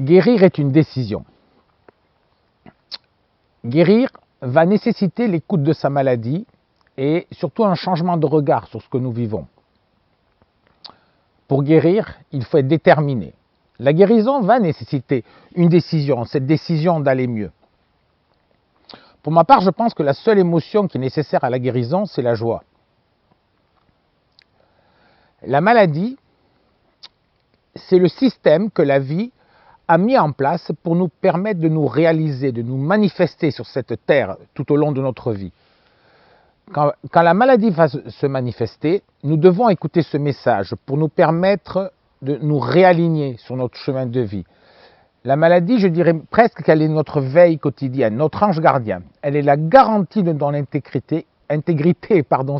Guérir est une décision. Guérir va nécessiter l'écoute de sa maladie et surtout un changement de regard sur ce que nous vivons. Pour guérir, il faut être déterminé. La guérison va nécessiter une décision, cette décision d'aller mieux. Pour ma part, je pense que la seule émotion qui est nécessaire à la guérison, c'est la joie. La maladie, c'est le système que la vie a mis en place pour nous permettre de nous réaliser, de nous manifester sur cette terre tout au long de notre vie. Quand la maladie va se manifester, nous devons écouter ce message pour nous permettre de nous réaligner sur notre chemin de vie. La maladie, je dirais presque qu'elle est notre veille quotidienne, notre ange gardien. Elle est la garantie de notre intégrité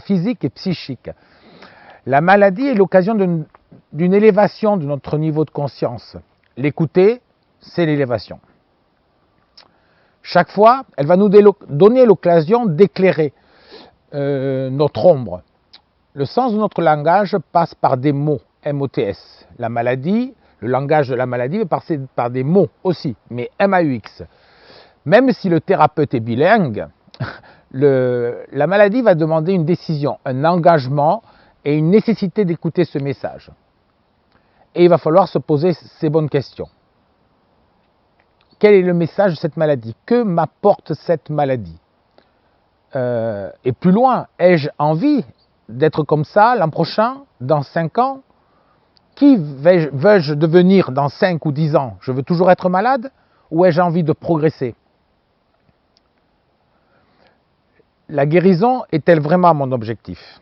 physique et psychique. La maladie est l'occasion d'une élévation de notre niveau de conscience. L'écouter, c'est l'élévation. Chaque fois, elle va nous donner l'occasion d'éclairer notre ombre. Le sens de notre langage passe par des mots, M-O-T-S. La maladie, le langage de la maladie va passer par des mots aussi, mais M-A-U-X. Même si le thérapeute est bilingue, la maladie va demander une décision, un engagement et une nécessité d'écouter ce message. Et il va falloir se poser ces bonnes questions. Quel est le message de cette maladie? Que m'apporte cette maladie? Et plus loin, ai-je envie d'être comme ça l'an prochain, dans 5 ans? Qui veux-je devenir dans 5 ou 10 ans? Je veux toujours être malade ou ai-je envie de progresser? La guérison est-elle vraiment mon objectif?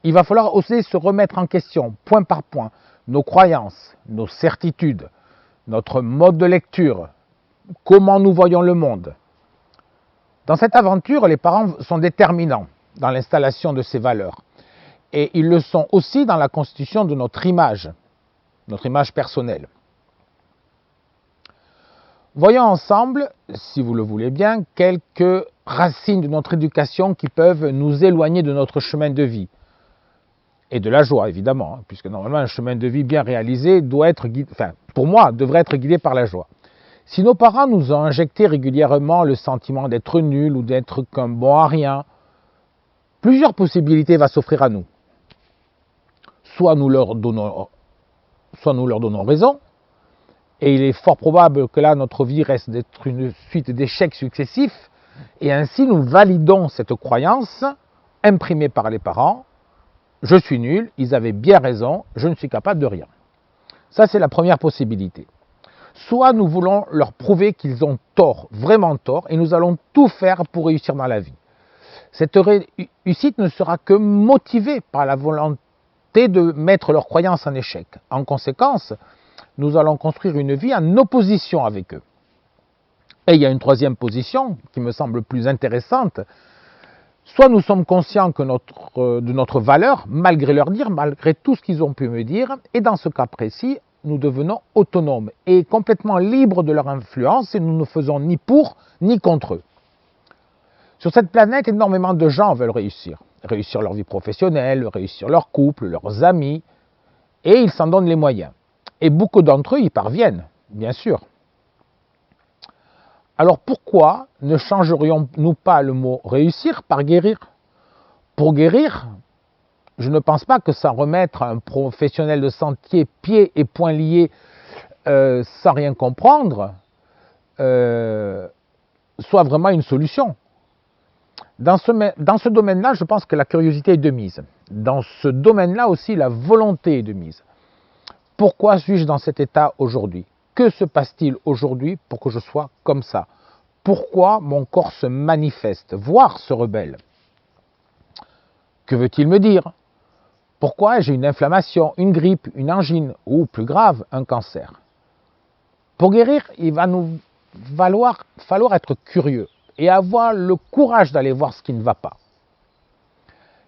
Il va falloir oser se remettre en question, point par point, nos croyances, nos certitudes, notre mode de lecture, comment nous voyons le monde. Dans cette aventure, les parents sont déterminants dans l'installation de ces valeurs. Et ils le sont aussi dans la constitution de notre image personnelle. Voyons ensemble, si vous le voulez bien, quelques racines de notre éducation qui peuvent nous éloigner de notre chemin de vie. Et de la joie, évidemment, puisque normalement un chemin de vie bien réalisé doit être guidé, pour moi, devrait être guidé par la joie. Si nos parents nous ont injecté régulièrement le sentiment d'être nuls ou d'être qu'un bon à rien, plusieurs possibilités vont s'offrir à nous. Soit nous leur donnons raison, et il est fort probable que là, notre vie reste d'être une suite d'échecs successifs, et ainsi nous validons cette croyance imprimée par les parents. Je suis nul, ils avaient bien raison, je ne suis capable de rien. Ça, c'est la première possibilité. Soit nous voulons leur prouver qu'ils ont tort, vraiment tort, et nous allons tout faire pour réussir dans la vie. Cette réussite ne sera que motivée par la volonté de mettre leurs croyances en échec. En conséquence, nous allons construire une vie en opposition avec eux. Et il y a une troisième position qui me semble plus intéressante. Soit nous sommes conscients que de notre valeur, malgré leur dire, malgré tout ce qu'ils ont pu me dire, et dans ce cas précis, nous devenons autonomes et complètement libres de leur influence et nous ne faisons ni pour ni contre eux. Sur cette planète, énormément de gens veulent réussir. Réussir leur vie professionnelle, réussir leur couple, leurs amis, et ils s'en donnent les moyens. Et beaucoup d'entre eux y parviennent, bien sûr. Alors pourquoi ne changerions-nous pas le mot réussir par guérir? Pour guérir, je ne pense pas que ça remettre un professionnel de santé pieds et poings liés sans rien comprendre soit vraiment une solution. Dans ce domaine-là, je pense que la curiosité est de mise. Dans ce domaine-là aussi, la volonté est de mise. Pourquoi suis-je dans cet état aujourd'hui? Que se passe-t-il aujourd'hui pour que je sois comme ça? Pourquoi mon corps se manifeste, voire se rebelle? Que veut-il me dire? Pourquoi j'ai une inflammation, une grippe, une angine ou, plus grave, un cancer? Pour guérir, il va nous falloir être curieux et avoir le courage d'aller voir ce qui ne va pas.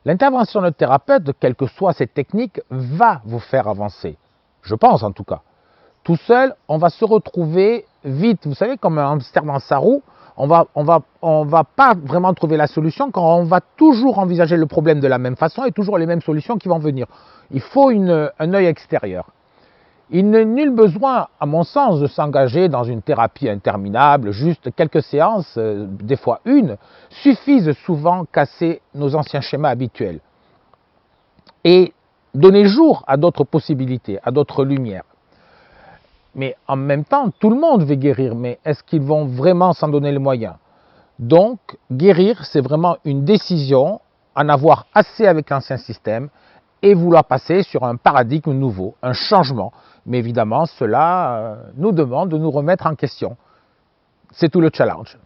L'intervention de thérapeute, quelle que soit cette technique, va vous faire avancer. Je pense en tout cas. Tout seul, on va se retrouver vite, vous savez, comme un hamster dans sa roue. On va pas vraiment trouver la solution quand on va toujours envisager le problème de la même façon et toujours les mêmes solutions qui vont venir. Il faut un œil extérieur. Il n'est nul besoin, à mon sens, de s'engager dans une thérapie interminable. Juste quelques séances, des fois une, suffisent souvent à casser nos anciens schémas habituels et donner jour à d'autres possibilités, à d'autres lumières. Mais en même temps, tout le monde veut guérir, mais est-ce qu'ils vont vraiment s'en donner les moyens? Donc, guérir, c'est vraiment une décision, en avoir assez avec l'ancien système et vouloir passer sur un paradigme nouveau, un changement. Mais évidemment, cela nous demande de nous remettre en question. C'est tout le challenge.